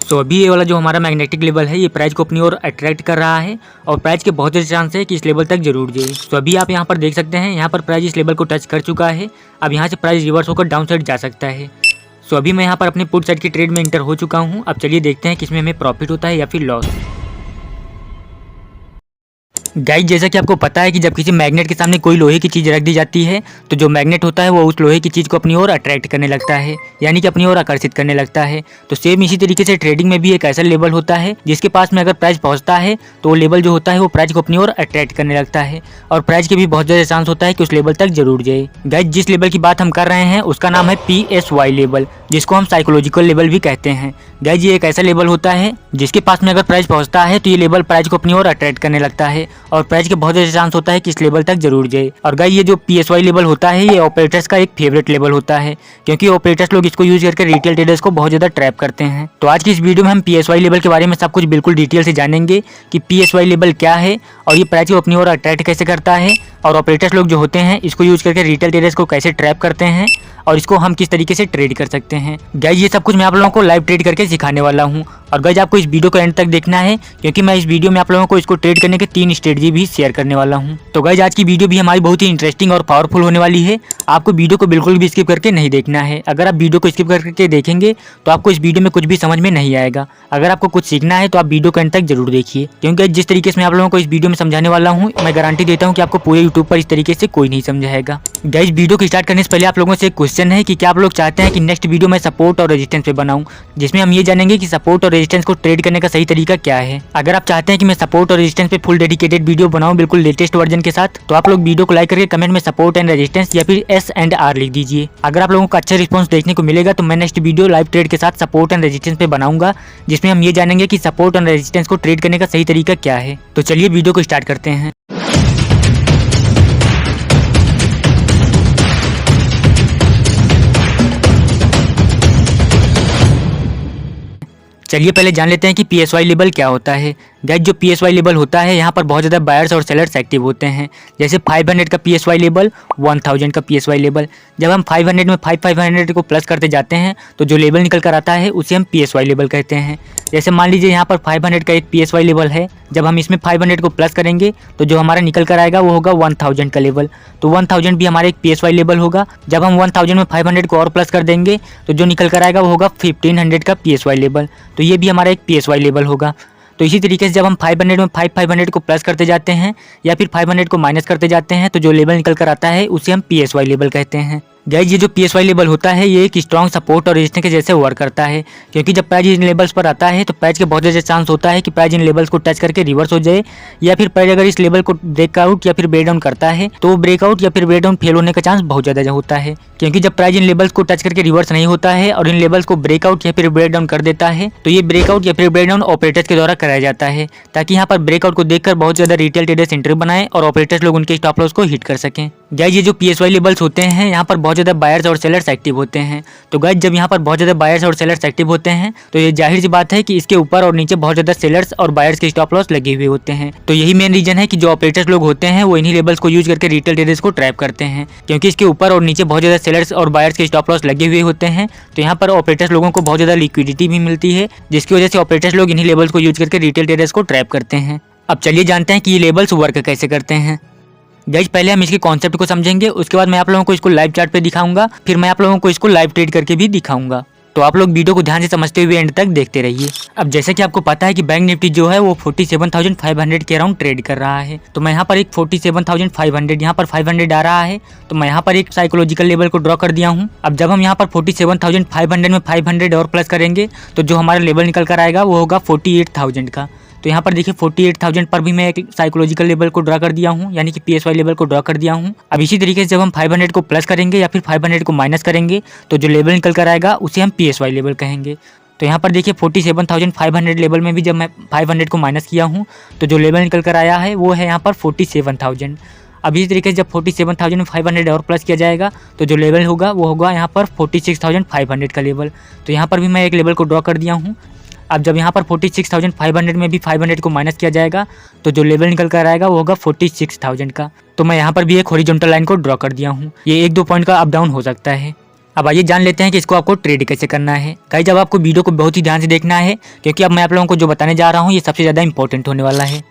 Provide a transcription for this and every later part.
सो अभी ये वाला जो हमारा मैग्नेटिक लेवल है ये प्राइज को अपनी ओर अट्रैक्ट कर रहा है और प्राइज के बहुत ज़्यादा चांस है कि इस लेवल तक जरूर जाए। सो अभी आप यहाँ पर देख सकते हैं, यहाँ पर प्राइज इस लेवल को टच कर चुका है। अब यहाँ से प्राइज रिवर्स होकर डाउन साइड जा सकता है। सो अभी मैं यहाँ पर अपने पुट साइड की ट्रेड में इंटर हो चुका हूँ। अब चलिए देखते हैं कि इसमें हमें प्रॉफिट होता है या फिर लॉस। गाइस, जैसा कि आपको पता है कि जब किसी मैग्नेट के सामने कोई लोहे की चीज़ रख दी जाती है तो जो मैग्नेट होता है वो उस लोहे की चीज़ को अपनी ओर अट्रैक्ट करने लगता है, यानी कि अपनी ओर आकर्षित करने लगता है। तो सेम इसी तरीके से ट्रेडिंग में भी एक ऐसा लेवल होता है जिसके पास में अगर प्राइस पहुंचता है तो वो लेवल जो होता है वो प्राइस को अपनी ओर अट्रैक्ट करने लगता है और प्राइस के भी बहुत ज़्यादा चांस होता है कि उस लेवल तक जरूर जाए। गाइस, जिस लेवल की बात हम कर रहे हैं उसका नाम है PSY लेवल, जिसको हम साइकोलॉजिकल लेवल भी कहते हैं। गाइस, ये एक ऐसा लेवल होता है जिसके पास में अगर प्राइस पहुंचता है तो ये लेवल प्राइस को अपनी ओर अट्रैक्ट करने लगता है और प्राइस के बहुत चांस होता है कि इस लेवल तक जरूर जाए। और गाइस, ये जो PSY लेवल होता है ये ऑपरेटर्स का एक फेवरेट लेवल होता है, क्योंकि ऑपरेटर्स लोग इसको यूज करके रिटेल ट्रेडर्स को बहुत ज्यादा ट्रैप करते हैं। तो आज की इस वीडियो में हम PSY लेवल के बारे में सब कुछ बिल्कुल डिटेल से जानेंगे कि PSY लेवल क्या है और ये प्राइस को अपनी ओर अट्रैक्ट कैसे करता है और ऑपरेटर्स लोग जो होते हैं इसको यूज करके रिटेल ट्रेडर्स को कैसे ट्रैप करते हैं और इसको हम किस तरीके से ट्रेड कर सकते हैं। गाइस, ये सब कुछ मैं आप लोगों को लाइव ट्रेड करके सिखाने वाला हूँ और गाइस आपको इस वीडियो को एंड तक देखना है, क्योंकि मैं इस वीडियो में आप लोगों को इसको ट्रेड करने के 3 स्ट्रेटजी भी शेयर करने वाला हूँ। तो गाइस, आज की वीडियो भी हमारी बहुत ही इंटरेस्टिंग और पावरफुल होने वाली है। आपको वीडियो को बिल्कुल भी स्किप करके नहीं देखना है। अगर आप वीडियो को स्किप करके देखेंगे तो आपको इस वीडियो में कुछ भी समझ में नहीं आएगा। अगर आपको कुछ सीखना है तो आप वीडियो को एंड तक जरूर देखिए, क्योंकि जिस तरीके से मैं आप लोगों को इस वीडियो में समझाने वाला हूँ मैं गारंटी देता हूँ कि आपको पूरे यूट्यूब पर इस तरीके से कोई नहीं समझाएगा। गाइस, वीडियो को स्टार्ट करने से पहले आप लोगों से एक क्वेश्चन है कि क्या आप लोग चाहते हैं कि नेक्स्ट वीडियो में सपोर्ट और रेजिस्टेंस पे बनाऊं, जिसमें हम ये जानेंगे कि सपोर्ट और रेजिस्टेंस को ट्रेड करने का सही तरीका क्या है। अगर आप चाहते हैं कि मैं सपोर्ट और रेजिस्टेंस पे फुल डेडिकेटेड वीडियो बनाऊं बिल्कुल लेटेस्ट वर्जन के साथ, तो आप लोग वीडियो को लाइक करके कमेंट में सपोर्ट एंड रेजिस्टेंस या फिर S&R लिख दीजिए। अगर आप लोगों को अच्छा रिस्पॉन्स देखने को मिलेगा तो मैं नेक्स्ट वीडियो लाइव ट्रेड के साथ सपोर्ट एंड रेजिस्टेंस पे बनाऊंगा, जिसमें हम ये जानेंगे कि सपोर्ट एंड रेजिस्टेंस को ट्रेड करने का सही तरीका क्या है। तो चलिए वीडियो को स्टार्ट करते हैं। चलिए पहले जान लेते हैं कि PSY लेवल क्या होता है। गाइस, जो PSY लेवल होता है यहाँ पर बहुत ज़्यादा बायर्स और सेलर्स एक्टिव होते हैं। जैसे 500 का PSY लेवल, 1000 का PSY लेवल। जब हम 500 में 500 को प्लस करते जाते हैं तो जो लेवल निकल कर आता है उसे हम PSY लेवल कहते हैं। जैसे मान लीजिए यहाँ पर 500 का एक PSY लेवल है, जब हम इसमें 500 को प्लस करेंगे तो जो हमारा निकल कर आएगा वो होगा 1000 का लेवल। तो 1000 भी हमारा एक PSY लेवल होगा। जब हम 1000 में 500 को और प्लस कर देंगे तो जो निकल कर आएगा वो होगा 1500 का PSY लेवल। तो ये भी हमारा एक PSY लेवल होगा। तो इसी तरीके से जब हम 500 में 500 को प्लस करते जाते हैं या फिर 500 को माइनस करते जाते हैं तो जो लेवल निकल कर आता है उसे हम PSY लेवल कहते हैं। गाइस, ये जो PSY लेवल होता है ये एक स्ट्रॉन्ग सपोर्ट और रेजिस्टेंस के जैसे वर्क करता है, क्योंकि जब प्राइस इन लेवल्स पर आता है तो प्राइस के बहुत ज़्यादा चांस होता है कि प्राइस इन लेवल्स को टच करके रिवर्स हो जाए, या फिर प्राइस अगर इस लेवल को ब्रेकआउट या फिर ब्रेक डाउन करता है तो ब्रेकआउट या फिर ब्रेक डाउन फेल होने का चांस बहुत ज़्यादा होता है। क्योंकि जब प्राइस इन लेवल्स को टच करके रिवर्स नहीं होता है और इन लेवल्स को ब्रेकआउट या फिर ब्रेक डाउन कर देता है तो ये ब्रेकआउट या फिर ब्रेक डाउन ऑपरेटर्स के द्वारा कराया जाता है, ताकि यहाँ पर ब्रेकआउट को देखकर बहुत ज़्यादा रिटेल ट्रेडर्स एंट्री बनाए और ऑपरेटर्स लोग उनके स्टॉप लॉस को हिट कर सकें। गाइस, ये जो PSY लेवल्स होते हैं यहाँ पर बहुत ज़्यादा बायर्स और सेलर्स एक्टिव होते हैं। तो गाइस, जब यहाँ पर बहुत ज़्यादा बायर्स और सेलर्स एक्टिव होते हैं तो ये जाहिर सी बात है कि इसके ऊपर और नीचे बहुत ज़्यादा सेलर्स और बायर्स के स्टॉप लॉस लगे हुए होते हैं। तो यही मेन रीजन है कि जो ऑपरेटर्स लोग होते हैं वो इन्हीं लेवल्स को यूज करके रिटेल ट्रेडर्स को ट्रैप करते हैं, क्योंकि इसके ऊपर और नीचे बहुत ज़्यादा सेलर्स और बायर्स के स्टॉप लॉस लगे हुए होते हैं। तो यहाँ पर ऑपरेटर्स लोगों को बहुत ज़्यादा लिक्विडिटी भी मिलती है, जिसकी वजह से ऑपरेटर्स लोग इन्हीं लेवल्स को यूज करके रिटेल ट्रेडर्स को ट्रैप करते हैं। अब चलिए जानते हैं कि ये लेवल्स वर्क कैसे करते हैं। गाइस, पहले हम इसके कॉन्सेप्ट को समझेंगे, उसके बाद मैं आप लोगों को इसको लाइव चार्ट पे दिखाऊंगा, फिर मैं आप लोगों को इसको लाइव ट्रेड करके भी दिखाऊंगा। तो आप लोग वीडियो को ध्यान से समझते हुए एंड तक देखते रहिए। अब जैसे कि आपको पता है कि बैंक निफ्टी जो है वो 47,500 के अराउंड ट्रेड कर रहा है, तो मैं यहाँ पर एक 47,500 यहाँ पर 500 आ रहा है, तो मैं यहाँ पर एक साइकोलॉजिकल लेवल को ड्रॉ कर दिया हूँ। अब जब हम यहाँ पर 47,500 में 500 और प्लस करेंगे तो जो हमारा लेवल निकल कर आएगा वो होगा 48,000 का। तो यहाँ पर देखिए 48,000 पर भी मैं एक साइकोलॉजिकल लेवल को ड्रा कर दिया हूँ, यानी कि PSY लेवल को ड्रा कर दिया हूँ। अब इसी तरीके से जब हम 500 को प्लस करेंगे या फिर 500 को माइनस करेंगे तो जो लेवल निकल कर आएगा उसे हम PSY लेवल कहेंगे। तो यहाँ पर देखिए 47,500 लेवल में भी जब मैं 500 को माइनस किया हूँ तो जो लेवल निकल कर आया है वो है यहाँ पर 47,000। अब इसी तरीके से जब 47,500 और प्लस किया जाएगा तो जो लेवल होगा वो होगा यहाँ पर 46,500 का लेवल। तो यहाँ पर भी मैं एक लेवल को ड्रॉ कर दिया हूँ। अब जब यहाँ पर 46,500 में भी 500 को माइनस किया जाएगा तो जो लेवल निकल कर आएगा वो होगा 46,000 का। तो मैं यहाँ पर भी एक हॉरिजॉन्टल लाइन को ड्रॉ कर दिया हूँ। ये 1-2 पॉइंट का अप डाउन हो सकता है। अब आइए जान लेते हैं कि इसको आपको ट्रेड कैसे करना है। गाइस जब आपको वीडियो को बहुत ही ध्यान से देखना है, क्योंकि अब मैं आप लोगों को जो बताने जा रहा हूँ ये सबसे ज़्यादा इंपॉर्टेंट होने वाला है।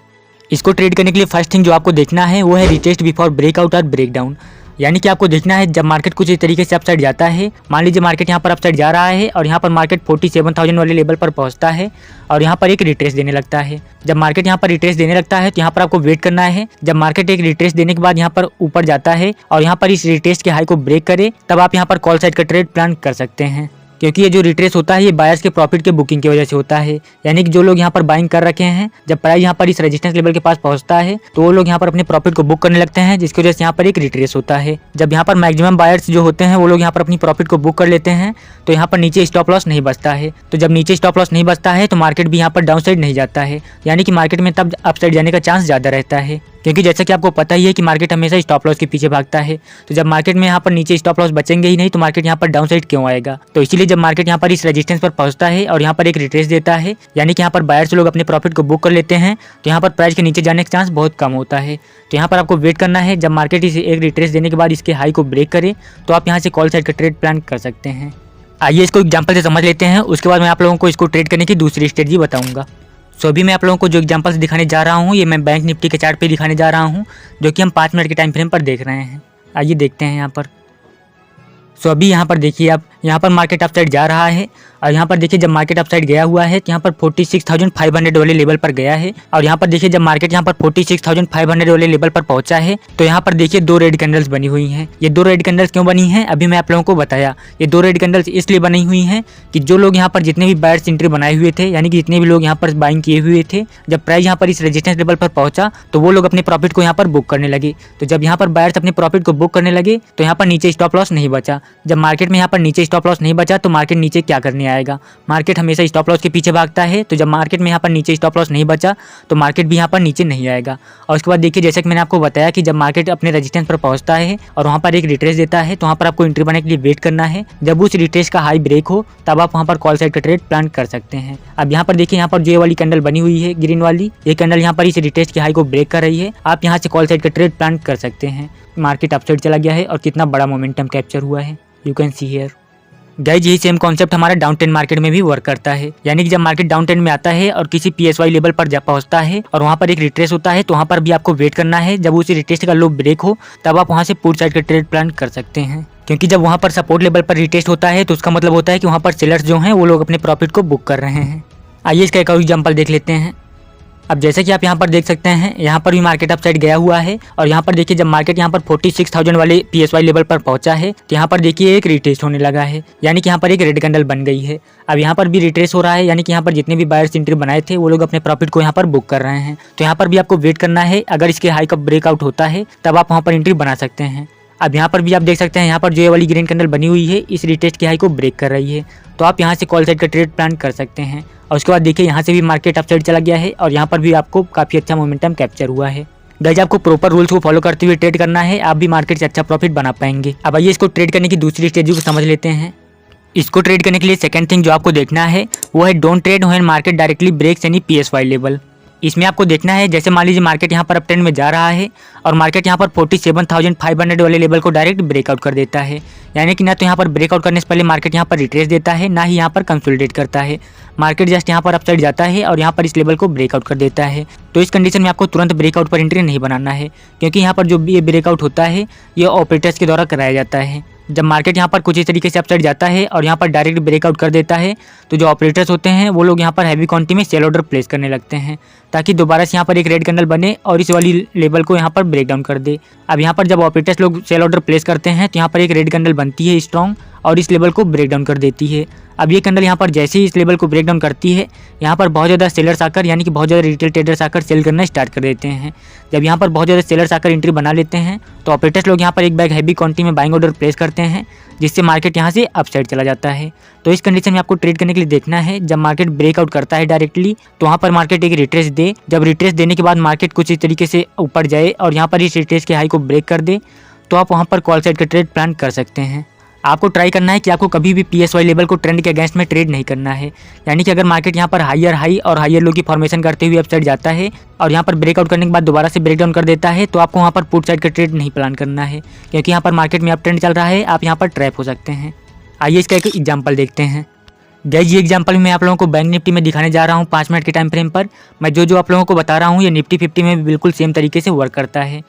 इसको ट्रेड करने के लिए फर्स्ट थिंग जो आपको देखना है वो है रिटेस्ट बिफोर ब्रेकआउट और ब्रेकडाउन। यानी कि आपको देखना है जब मार्केट कुछ इस तरीके से अपसाइड जाता है, मान लीजिए मार्केट यहाँ पर अपसाइड जा रहा है और यहाँ पर मार्केट 47,000 वाले लेवल पर पहुँचता है और यहाँ पर एक रिट्रेस देने लगता है। जब मार्केट यहाँ पर रिट्रेस देने लगता है तो यहाँ पर आपको वेट करना है। जब मार्केट एक रिट्रेस देने के बाद यहाँ पर ऊपर जाता है और यहाँ पर इस रिट्रेस के हाई को ब्रेक करे, तब आप यहाँ पर कॉल साइड का ट्रेड प्लान कर सकते हैं। क्योंकि ये जो रिट्रेस होता है ये बायर्स के प्रॉफिट के बुकिंग की वजह से होता है। यानी कि जो लोग यहाँ पर बाइंग कर रखे हैं, जब प्राइस यहाँ पर इस रेजिस्टेंस लेवल के पास पहुंचता है तो वो लोग यहाँ पर अपने प्रॉफिट को बुक करने लगते हैं, जिसकी वजह से यहाँ पर एक रिट्रेस होता है। जब यहाँ पर मैक्सिमम बायर्स जो होते हैं वो लोग यहाँ पर अपनी प्रॉफिट को बुक कर लेते हैं तो यहाँ पर नीचे स्टॉप लॉस नहीं बचता है। तो जब नीचे स्टॉप लॉस नहीं बचता है तो मार्केट भी यहाँ पर डाउन साइड नहीं जाता है, यानी कि मार्केट में तब अप साइड जाने का चांस ज़्यादा रहता है। क्योंकि जैसा कि आपको पता ही है कि मार्केट हमेशा स्टॉप लॉस के पीछे भागता है। तो जब मार्केट में यहाँ पर नीचे स्टॉप लॉस बचेंगे ही नहीं तो मार्केट यहाँ पर डाउन साइड क्यों आएगा। तो इसीलिए जब मार्केट यहाँ पर इस रेजिस्टेंस पर पहुंचता है और यहाँ पर एक रिट्रेस देता है, यानी कि यहाँ पर बायर्स लोग अपने प्रॉफिट को बुक कर लेते हैं, तो यहाँ पर प्राइस के नीचे जाने का चांस बहुत कम होता है। तो यहाँ पर आपको वेट करना है। जब मार्केट इस एक रिट्रेस देने के बाद इसके हाई को ब्रेक करे तो आप यहाँ से कॉल साइड का ट्रेड प्लान कर सकते हैं। आइए इसको एग्जाम्पल से समझ लेते हैं, उसके बाद मैं आप लोगों को इसको ट्रेड करने की दूसरी स्ट्रेटजी बताऊंगा। सो अभी मैं आप लोगों को जो एग्जांपल्स दिखाने जा रहा हूँ ये मैं बैंक निफ्टी के चार्ट पे दिखाने जा रहा हूँ, जो कि हम 5 मिनट के टाइम फ्रेम पर देख रहे हैं। आइए देखते हैं यहाँ पर। सो अभी यहाँ पर देखिए आप, यहाँ पर मार्केट अपसाइड जा रहा है और यहाँ पर देखिए जब मार्केट अपसाइड गया हुआ है तो यहाँ पर 46,500 वाले लेवल पर गया है और यहाँ पर देखिए जब मार्केट यहाँ पर 46,500 वाले लेवल पर पहुंचा है तो यहाँ पर देखिए 2 रेड कैंडल्स बनी हुई हैं। ये 2 रेड कैंडल्स क्यों बनी हैं अभी मैं आप लोगों को बताया। ये 2 रेड कैंडल्स इसलिए बनी हुई हैं कि जो लोग यहाँ पर जितने भी बायर्स एंट्री बनाए हुए थे, यानी कि जितने भी लोग यहाँ पर बाइंग किए हुए थे, जब प्राइस यहाँ पर इस रेजिस्टेंस लेवल पर पहुंचा तो वो लोग अपने प्रॉफिट को यहाँ पर बुक करने लगे। तो जब यहाँ पर बायर्स अपने प्रॉफिट को बुक करने लगे तो यहाँ पर नीचे स्टॉप लॉस नहीं बचा। जब मार्केट में यहाँ पर नीचे स्टॉप लॉस नहीं बचा तो मार्केट नीचे क्या करने आएगा। मार्केट हमेशा स्टॉप लॉस के पीछे भागता है। तो जब मार्केट में यहाँ पर नीचे स्टॉप लॉस नहीं बचा तो मार्केट भी यहाँ पर नीचे नहीं आएगा। और उसके बाद देखिए जैसे कि मैंने आपको बताया कि जब मार्केट अपने रेजिस्टेंस पर पहुंचता है और वहाँ पर एक रिट्रेस देता है तो वहाँ पर आपको एंट्री बनाने के लिए वेट करना है। जब उस रिट्रेस का हाई ब्रेक हो तब आप वहाँ पर कॉल साइड का ट्रेड प्लान कर सकते हैं। अब यहाँ पर देखिए यहाँ पर जो ये वाली कैंडल बनी हुई है ग्रीन वाली, ये कैंडल यहाँ पर इस रिट्रेस की हाई को ब्रेक कर रही है। आप यहाँ से कॉल साइड का ट्रेड प्लान कर सकते हैं। मार्केट अपसाइड चला गया है और कितना बड़ा मोमेंटम कैप्चर हुआ है, you can see here. Guys यही सेम कॉन्सेप्ट हमारा डाउन ट्रेंड मार्केट में भी वर्क करता है। यानी कि जब मार्केट डाउन ट्रेंड में आता है और किसी PSY लेवल पर जा पहुंचता है और वहां पर एक रिट्रेस होता है तो वहां पर भी आपको वेट करना है। जब उस रिट्रेस का लो ब्रेक हो तब आप वहां से पुट साइड का ट्रेड प्लान कर सकते हैं। क्योंकि जब वहां पर सपोर्ट लेवल पर रिटेस्ट होता है तो उसका मतलब होता है कि वहां पर सेलर्स जो हैं वो लोग अपने प्रॉफिट को बुक कर रहे हैं। आइए इसका एक और एग्जाम्पल देख लेते हैं। अब जैसे कि आप यहाँ पर देख सकते हैं यहाँ पर भी मार्केट अपसाइड गया हुआ है और यहाँ पर देखिए जब मार्केट यहाँ पर 46,000 वाले PSY लेवल पर पहुंचा है तो यहाँ पर देखिए एक रिट्रेस होने लगा है, यानी कि यहाँ पर एक रेड कैंडल बन गई है। अब यहाँ पर भी रिट्रेस हो रहा है, यानी कि यहाँ पर जितने भी बायर्स एंट्री बनाए थे वो लोग अपने प्रॉफिट को यहाँ पर बुक कर रहे हैं। तो यहाँ पर भी आपको वेट करना है। अगर इसके हाई का ब्रेकआउट होता है तब आप वहाँ पर एंट्री बना सकते हैं। अब यहाँ पर भी आप देख सकते हैं यहाँ पर जो ये वाली ग्रीन कैंडल बनी हुई है इस रिटेस्ट की हाई को ब्रेक कर रही है, तो आप यहाँ से कॉल साइड का ट्रेड प्लान कर सकते हैं। और उसके बाद देखिए यहाँ से भी मार्केट अप साइड चला गया है और यहाँ पर भी आपको काफ़ी अच्छा मोमेंटम कैप्चर हुआ है। गाइस आपको प्रॉपर रूल्स को फॉलो करते हुए ट्रेड करना है, आप भी मार्केट से अच्छा प्रॉफिट बना पाएंगे। अब आइए इसको ट्रेड करने की दूसरी स्ट्रेटजी को समझ लेते हैं। इसको ट्रेड करने के लिए सेकंड थिंग जो आपको देखना है वो है don't trade when market directly breaks any PSY level. इसमें आपको देखना है जैसे मान लीजिए मार्केट यहाँ पर अप ट्रेंड में जा रहा है और मार्केट यहाँ पर 47,500 वाले लेवल को डायरेक्ट ब्रेकआउट कर देता है। यानी कि ना तो यहाँ पर ब्रेकआउट करने से पहले मार्केट यहाँ पर रिट्रेस देता है, ना ही यहाँ पर कंसोलिडेट करता है। मार्केट जस्ट यहाँ पर अपसाइड जाता है और यहाँ पर इस लेवल को ब्रेकआउट कर देता है। तो इस कंडीशन में आपको तुरंत ब्रेकआउट पर एंट्री नहीं बनाना है, क्योंकि यहाँ पर जो भी ये ब्रेकआउट होता है ये ऑपरेटर्स के द्वारा कराया जाता है। जब मार्केट यहाँ पर कुछ इस तरीके से अपसाइड जाता है और यहाँ पर डायरेक्ट ब्रेकआउट कर देता है तो जो ऑपरेटर्स होते हैं वो लोग यहाँ पर हैवी क्वांटिटी में सेल ऑर्डर प्लेस करने लगते हैं, ताकि दोबारा से यहाँ पर एक रेड कैंडल बने और इस वाली लेवल को यहाँ पर ब्रेक डाउन कर दे। अब यहाँ पर जब ऑपरेटर्स लोग सेल ऑर्डर प्लेस करते हैं तो यहाँ पर एक रेड कैंडल बनती है स्ट्रॉन्ग और इस लेवल को ब्रेक डाउन कर देती है। अब ये कैंडल यहाँ पर जैसे ही इस लेवल को ब्रेक डाउन करती है यहाँ पर बहुत ज़्यादा सेलर्स आकर, यानी कि बहुत ज़्यादा रिटेल ट्रेडर्स आकर सेल करना स्टार्ट कर देते हैं। जब यहाँ पर बहुत ज़्यादा सेलर्स आकर एंट्री बना लेते हैं तो ऑपरेटर्स लोग यहाँ पर एक बैग हैवी क्वांटिटी में बाइंग ऑर्डर प्लेस करते हैं, जिससे मार्केट यहाँ से अपसाइड चला जाता है। तो इस कंडीशन में आपको ट्रेड करने के लिए देखना है जब मार्केट ब्रेकआउट करता है डायरेक्टली तो वहाँ पर मार्केट एक रिट्रेस दे। जब रिट्रेस देने के बाद मार्केट कुछ इस तरीके से ऊपर जाए और यहाँ पर इस रिट्रेस के हाई को ब्रेक कर दे तो आप वहाँ पर कॉल साइड का ट्रेड प्लान कर सकते हैं। आपको ट्राई करना है कि आपको कभी भी PSY लेवल को ट्रेंड के अगेंस्ट में ट्रेड नहीं करना है। यानी कि अगर मार्केट यहाँ पर हायर हाई और हायर लो की फॉर्मेशन करते हुए अपसाइड जाता है और यहाँ पर ब्रेकआउट करने के बाद दोबारा से ब्रेकडाउन कर देता है तो आपको वहाँ पर पुट साइड का ट्रेड नहीं प्लान करना है, क्योंकि यहाँ पर मार्केट में अप ट्रेंड चल रहा है, आप यहाँ पर ट्रैप हो सकते हैं। आइए इसका एक एग्जांपल देखते हैं। गाइस ये एग्जांपल मैं आप लोगों को बैंक निफ्टी में दिखाने जा रहा हूँ 5 मिनट के टाइम फ्रेम पर। मैं जो आप लोगों को बता रहा हूँ ये निफ्टी 50 में भी बिल्कुल सेम तरीके से वर्क करता है।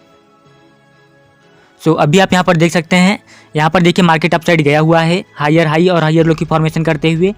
अभी आप यहाँ पर देख सकते हैं, यहाँ पर देखिए मार्केट अपसाइड गया हुआ है हायर हाई और हायर लो की फॉर्मेशन करते हुए,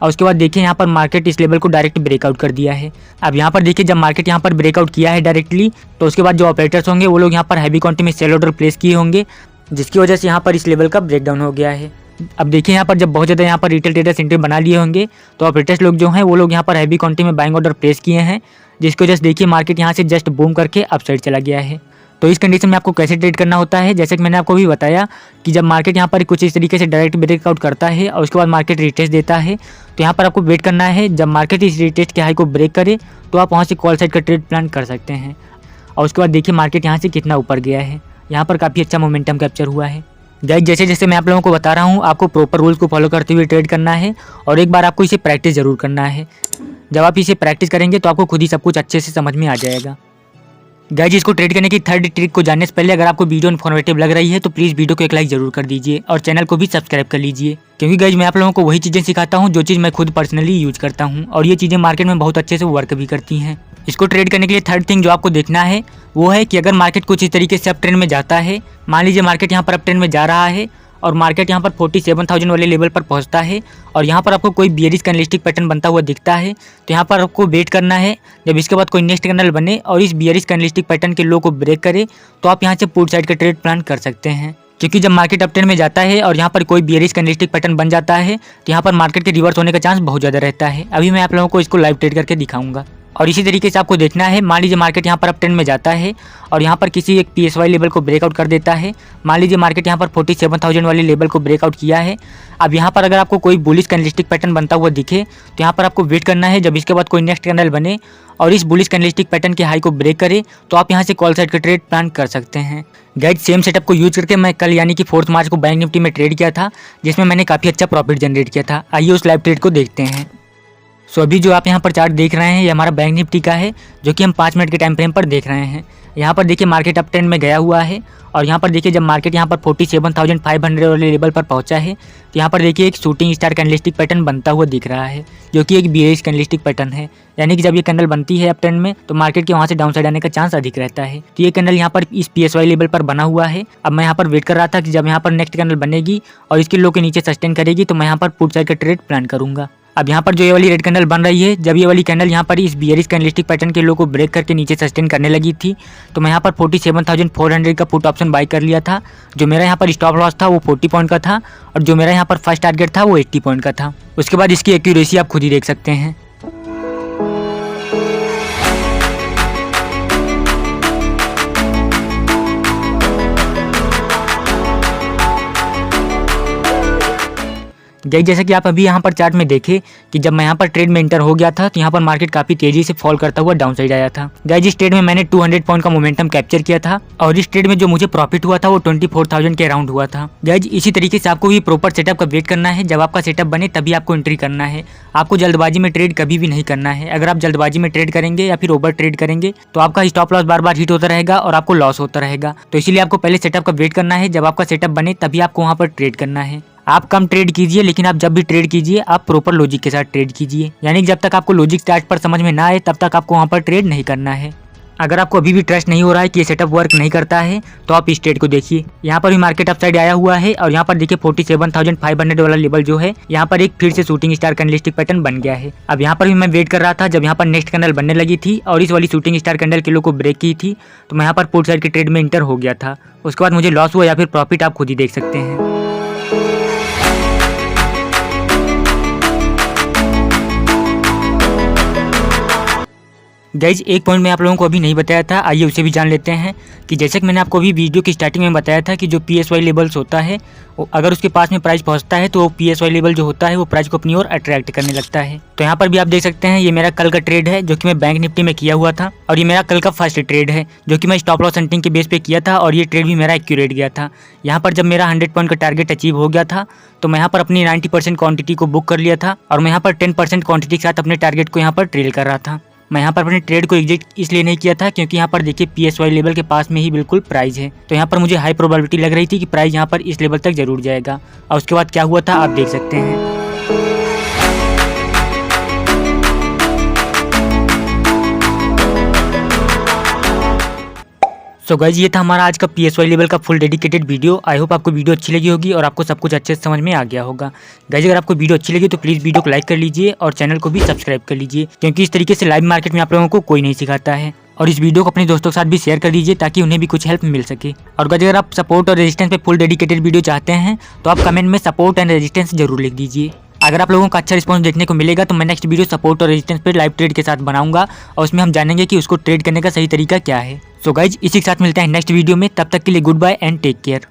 और उसके बाद देखिए यहाँ पर मार्केट इस लेवल को डायरेक्ट ब्रेकआउट कर दिया है। अब यहाँ पर देखिए जब मार्केट यहाँ पर ब्रेकआउट किया है डायरेक्टली, तो उसके बाद जो ऑपरेटर्स होंगे वो लोग यहाँ पर हैवी क्वांटिटी में सेल ऑर्डर प्लेस किए होंगे, जिसकी वजह से यहाँ पर इस लेवल का ब्रेकडाउन हो गया है। अब देखिए यहाँ पर जब बहुत ज़्यादा यहाँ पर रिटेल ट्रेडर्स एंट्री बना लिए होंगे, तो ऑपरेटर्स लोग जो हैं वो लोग यहाँ पर हैवी क्वांटिटी में बाइंग ऑर्डर प्लेस किए हैं, जिसकी वजह से देखिए मार्केट यहाँ से जस्ट बूम करके अपसाइड चला गया है। तो इस कंडीशन में आपको कैसे ट्रेड करना होता है, जैसे कि मैंने आपको भी बताया कि जब मार्केट यहाँ पर कुछ इस तरीके से डायरेक्ट ब्रेकआउट करता है और उसके बाद मार्केट रिटेस्ट देता है, तो यहाँ पर आपको वेट करना है। जब मार्केट इस रिटेस्ट के हाई को ब्रेक करे तो आप वहाँ से कॉल साइड का ट्रेड प्लान कर सकते हैं। और उसके बाद देखिए मार्केट यहाँ से कितना ऊपर गया है, यहाँ पर काफ़ी अच्छा मोमेंटम कैप्चर हुआ है। गाइस जैसे जैसे मैं आप लोगों को बता रहा हूँ, आपको प्रॉपर रूल्स को फॉलो करते हुए ट्रेड करना है और एक बार आपको इसे प्रैक्टिस ज़रूर करना है। जब आप इसे प्रैक्टिस करेंगे तो आपको खुद ही सब कुछ अच्छे से समझ में आ जाएगा। गाइस इसको ट्रेड करने की थर्ड ट्रिक को जानने से पहले अगर आपको वीडियो इन्फॉर्मेटिव लग रही है तो प्लीज़ वीडियो को एक लाइक जरूर कर दीजिए और चैनल को भी सब्सक्राइब कर लीजिए, क्योंकि गाइस मैं आप लोगों को वही चीज़ें सिखाता हूँ जो चीज़ मैं खुद पर्सनली यूज करता हूँ और ये चीज़ें मार्केट में बहुत अच्छे से वर्क भी करती हैं। इसको ट्रेड करने के लिए थर्ड थिंग जो आपको देखना है वो है कि अगर मार्केट कुछ इस तरीके से अप ट्रेंड में जाता है, मान लीजिए मार्केट यहाँ पर अप ट्रेंड में जा रहा है और मार्केट यहाँ पर 47,000 वाले लेवल पर पहुँचता है और यहाँ पर आपको कोई बियरिश कैंडलस्टिक पैटर्न बनता हुआ दिखता है, तो यहाँ पर आपको वेट करना है। जब इसके बाद कोई नेक्स्ट कैंडल बने और इस बियरिश कैंडलस्टिक पैटर्न के लो को ब्रेक करे तो आप यहाँ से पुट साइड का ट्रेड प्लान कर सकते हैं। क्योंकि जब मार्केट अप ट्रेंड में जाता है और यहाँ पर कोई बियरिश कैंडलस्टिक पैटर्न बन जाता है तो यहाँ पर मार्केट के रिवर्स होने का चांस बहुत ज़्यादा रहता है। अभी मैं आप लोगों को इसको लाइव ट्रेड करके दिखाऊंगा। और इसी तरीके से आपको देखना है, मान लीजिए मार्केट यहाँ पर अप ट्रेंड में जाता है और यहाँ पर किसी एक PSY लेवल को ब्रेकआउट कर देता है। मान लीजिए मार्केट यहाँ पर 47,000 वाले लेवल को ब्रेकआउट किया है। अब यहाँ पर अगर आपको कोई बुलिश कैंडलस्टिक पैटर्न बनता हुआ दिखे तो यहाँ पर आपको वेट करना है। जब इसके बाद कोई नेक्स्ट कैंडल बने और इस बुलिश कैंडलस्टिक पैटर्न के हाई को ब्रेक करे तो आप यहाँ से कॉल साइड का ट्रेड प्लान कर सकते हैं। गाइस सेम सेटअप को यूज करके मैं कल यानी कि 4 मार्च को बैंक निफ्टी में ट्रेड किया था, जिसमें मैंने काफ़ी अच्छा प्रॉफिट जनरेट किया था। आइए उस लाइव ट्रेड को देखते हैं। अभी जो आप यहाँ पर चार्ट देख रहे हैं ये हमारा बैंक निफ्टी का है, जो कि हम 5 मिनट के टाइम फ्रेम पर देख रहे हैं। यहाँ पर देखिए मार्केट अप ट्रेंड में गया हुआ है और यहाँ पर देखिए जब मार्केट यहाँ पर 47,500 वाले लेवल पर पहुँचा है तो यहाँ पर देखिए एक शूटिंग स्टार कैंडलस्टिक पैटर्न बनता हुआ दिख रहा है, जो कि एक बियरिश कैंडलस्टिक पैटर्न है। यानी कि जब ये कैंडल बनती है अप ट्रेंड में तो मार्केट के वहाँ से डाउन साइड आने का चांस अधिक रहता है। तो ये कैंडल यहाँ पर इस PSY लेवल पर बना हुआ है। अब मैं यहाँ पर वेट कर रहा था कि जब यहाँ पर नेक्स्ट कैंडल बनेगी और इसके लो के नीचे सस्टेन करेगी तो मैं यहाँ पर पुट साइड का ट्रेड प्लान करूँगा। अब यहाँ पर जो ये वाली रेड कैंडल बन रही है, जब ये वाली कैंडल यहाँ पर इस बियरिश कैंडलस्टिक पैटर्न के लो को ब्रेक करके नीचे सस्टेन करने लगी थी, तो मैं यहाँ पर 47,400 का पुट ऑप्शन बाय कर लिया था। जो मेरा यहाँ पर स्टॉप लॉस था वो 40 पॉइंट का था और जो मेरा यहाँ पर फर्स्ट टारगेट था वो 80 पॉइंट का था। उसके बाद इसकी एक्यूरेसी आप खुद ही देख सकते हैं। गाइस जैसे कि आप अभी यहाँ पर चार्ट में देखें कि जब मैं यहाँ पर ट्रेड में एंटर हो गया था तो यहाँ पर मार्केट काफी तेजी से फॉल करता हुआ डाउन साइड आया था। गाइस इस ट्रेड में मैंने 200 पॉइंट का मोमेंटम कैप्चर किया था और इस ट्रेड में जो मुझे प्रॉफिट हुआ था वो 24,000 के अराउंड हुआ था। गाइस इसी तरीके से आपको भी प्रॉपर सेटअप का वेट करना है। जब आपका सेटअप बने तभी आपको एंट्री करना है। आपको जल्दबाजी में ट्रेड कभी भी नहीं करना है। अगर आप जल्दबाजी में ट्रेड करेंगे या फिर ओवर ट्रेड करेंगे तो आपका स्टॉप लॉस बार बार हिट होता रहेगा और आपको लॉस होता रहेगा। तो इसीलिए आपको पहले सेटअप का वेट करना है। जब आपका सेटअप बने तभी आपको वहाँ पर ट्रेड करना है। आप कम ट्रेड कीजिए, लेकिन आप जब भी ट्रेड कीजिए आप प्रॉपर लॉजिक के साथ ट्रेड कीजिए। यानी कि जब तक आपको लॉजिक चार्ट पर समझ में ना आए तब तक आपको वहाँ पर ट्रेड नहीं करना है। अगर आपको अभी भी ट्रस्ट नहीं हो रहा है कि ये सेटअप वर्क नहीं करता है तो आप इस ट्रेड को देखिए। यहाँ पर भी मार्केट अपसाइड आया हुआ है और यहाँ पर देखिए 47,500 वाला लेवल जो है यहाँ पर एक फिर से शूटिंग स्टार कैंडलस्टिक पैटर्न बन गया है। अब यहाँ पर भी मैं वेट कर रहा था जब यहाँ पर नेक्स्ट कैंडल बनने लगी थी और इस वाली शूटिंग स्टार कैंडल के लो को ब्रेक की थी, तो मैं यहाँ पर पुट साइड के ट्रेड में इंटर हो गया था। उसके बाद मुझे लॉस हुआ या फिर प्रॉफिट आप खुद ही देख सकते हैं। गाइज एक पॉइंट मैं आप लोगों को अभी नहीं बताया था, आइए उसे भी जान लेते हैं कि जैसे कि मैंने आपको अभी वीडियो की स्टार्टिंग में बताया था कि जो PSY लेवल्स होता है अगर उसके पास में प्राइस पहुंचता है तो PSY लेवल जो होता है वो प्राइस को अपनी ओर अट्रैक्ट करने लगता है। तो यहाँ पर भी आप देख सकते हैं ये मेरा कल का ट्रेड है जो कि मैं बैंक निफ्टी में किया हुआ था और ये मेरा कल का फर्स्ट ट्रेड है जो कि मैं स्टॉप लॉस हंटिंग के बेस पे किया था और ये ट्रेड भी मेरा एक्यूरेट गया था। यहाँ पर जब मेरा 100 पॉइंट का टारगेट अचीव हो गया था तो मैं यहाँ पर अपनी 90% क्वांटिटी को बुक कर लिया था और मैं यहाँ पर 10% क्वांटिटी के साथ अपने टारगेट को यहाँ पर ट्रेल कर रहा था। मैं यहाँ पर अपने ट्रेड को एग्जिट इसलिए नहीं किया था क्योंकि यहाँ पर देखिए PSY लेवल के पास में ही बिल्कुल प्राइस है, तो यहाँ पर मुझे हाई प्रोबेबिलिटी लग रही थी कि प्राइस यहाँ पर इस लेवल तक जरूर जाएगा। और उसके बाद क्या हुआ था आप देख सकते हैं। सो गाइज ये था हमारा आज का PSY लेवल का full dedicated video. I hope आपको वीडियो अच्छी लगी होगी और आपको सब कुछ अच्छे से समझ में आ गया होगा। गाइज अगर आपको वीडियो अच्छी लगी तो प्लीज़ वीडियो को लाइक कर लीजिए और चैनल को भी सब्सक्राइब कर लीजिए, क्योंकि इस तरीके से लाइव मार्केट में आप लोगों को कोई नहीं सिखाता है। और इस वीडियो को अपने दोस्तों के साथ भी शेयर कर दीजिए ताकि उन्हें भी कुछ हेल्प मिल सके। और गाइज अगर आप सपोर्ट और रेजिस्टेंस पे फुल डेडिकेटेड वीडियो चाहते हैं तो आप कमेंट में सपोर्ट एंड रेजिस्टेंस जरूर लिख दीजिए। अगर आप लोगों का अच्छा रिस्पांस देखने को मिलेगा तो मैं नेक्स्ट वीडियो सपोर्ट और रेजिस्टेंस पे लाइव ट्रेड के साथ बनाऊंगा और उसमें हम जानेंगे कि उसको ट्रेड करने का सही तरीका क्या है। सो गाइज इसी के साथ मिलते हैं नेक्स्ट वीडियो में, तब तक के लिए goodbye and take care.